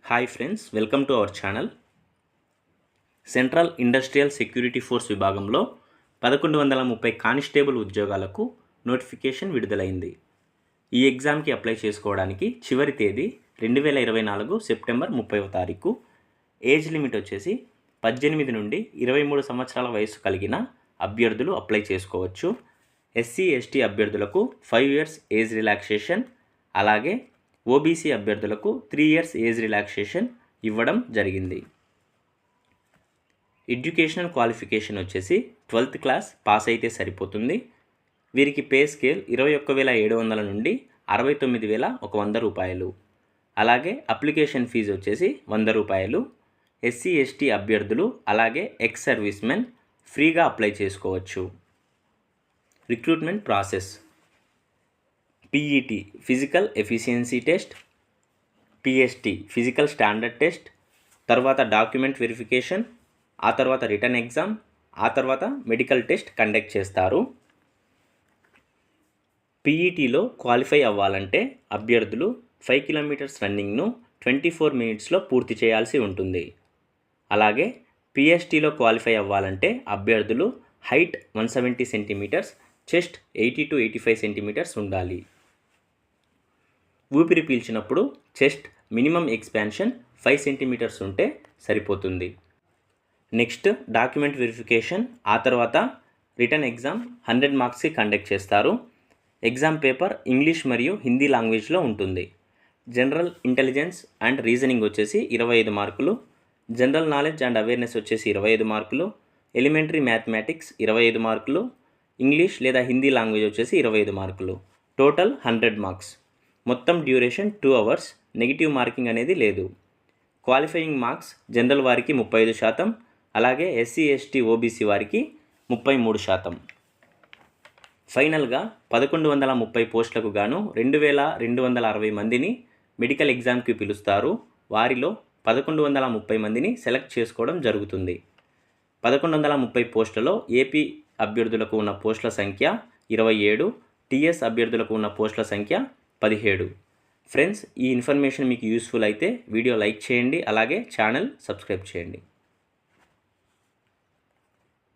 Hi friends, welcome to our channel. Central industrial security force విభాగంలో 1130 constable ఉద్యోగాలకు notification విడుదలైంది. ఈ ఎగ్జామ్కి అప్లై చేసుకోవడానికి చివరి తేదీ 2024 సెప్టెంబర్ 30వ తారీఖు. ఏజ్ లిమిట్ వచ్చేసి 18 నుండి 23 సంవత్సరాల వయసు కలిగిన అభ్యర్థులు అప్లై చేసుకోవచ్చు. ఎస్సీ ఎస్టీ అభ్యర్థులకు 5 years ఏజ్ రిలాక్సేషన్, అలాగే ఓబీసీ అభ్యర్థులకు 3 years ఏజ్ రిలాక్సేషన్ ఇవ్వడం జరిగింది. ఎడ్యుకేషనల్ క్వాలిఫికేషన్ వచ్చేసి 12th క్లాస్ పాస్ అయితే సరిపోతుంది. వీరికి పే స్కేల్ 21,700 నుండి 69,100 రూపాయలు. అలాగే అప్లికేషన్ ఫీజు వచ్చేసి 100 రూపాయలు. ఎస్సీ ఎస్టీ అభ్యర్థులు అలాగే ఎక్స్ సర్వీస్ మెన్ ఫ్రీగా అప్లై చేసుకోవచ్చు. Recruitment process: PET physical efficiency test, PST physical standard test, తర్వాత డాక్యుమెంట్ వెరిఫికేషన్, ఆ తర్వాత రిటర్న్ ఎగ్జామ్, ఆ తర్వాత మెడికల్ టెస్ట్ కండక్ట్ చేస్తారు. పీఈటీలో క్వాలిఫై అవ్వాలంటే అభ్యర్థులు 5 kilometers రన్నింగ్ను 24 minutesలో పూర్తి చేయాల్సి ఉంటుంది. అలాగే పిఎస్టీలో క్వాలిఫై అవ్వాలంటే అభ్యర్థులు height 170 centimeters, chest 80 to 85 centimeters ఉండాలి. ఊపిరి పీల్చినప్పుడు చెస్ట్ మినిమం ఎక్స్పాన్షన్ 5 centimeters ఉంటే సరిపోతుంది. నెక్స్ట్ డాక్యుమెంట్ వెరిఫికేషన్, ఆ తర్వాత రిటర్న్ ఎగ్జామ్ 100 marksకి కండక్ట్ చేస్తారు. ఎగ్జామ్ పేపర్ ఇంగ్లీష్ మరియు హిందీ లాంగ్వేజ్లో ఉంటుంది. జనరల్ ఇంటెలిజెన్స్ అండ్ రీజనింగ్ వచ్చేసి 25 మార్కులు, జనరల్ నాలెడ్జ్ అండ్ అవేర్నెస్ వచ్చేసి 25 మార్కులు, ఎలిమెంటరీ మ్యాథమెటిక్స్ 25 మార్కులు, ఇంగ్లీష్ లేదా హిందీ లాంగ్వేజ్ వచ్చేసి 25 మార్కులు. Total 100 marks. మొత్తం డ్యూరేషన్ 2 hours. నెగిటివ్ మార్కింగ్ అనేది లేదు. క్వాలిఫైయింగ్ మార్క్స్ జనరల్ వారికి 35%, అలాగే ఎస్సీ ఎస్టీ ఓబీసీ వారికి 33%. ఫైనల్గా 1130 పోస్టులకు గాను 2260 మందిని మెడికల్ ఎగ్జామ్కి పిలుస్తారు. వారిలో 1130 మందిని సెలెక్ట్ చేసుకోవడం జరుగుతుంది. 1130 పోస్టులలో ఏపీ అభ్యర్థులకు ఉన్న పోస్టుల సంఖ్య 27, టీఎస్ అభ్యర్థులకు ఉన్న పోస్టుల సంఖ్య 17. ఫ్రెండ్స్, ఈ ఇన్ఫర్మేషన్ మీకు యూస్ఫుల్ అయితే వీడియో లైక్ చేయండి, అలాగే ఛానల్ సబ్స్క్రైబ్ చేయండి.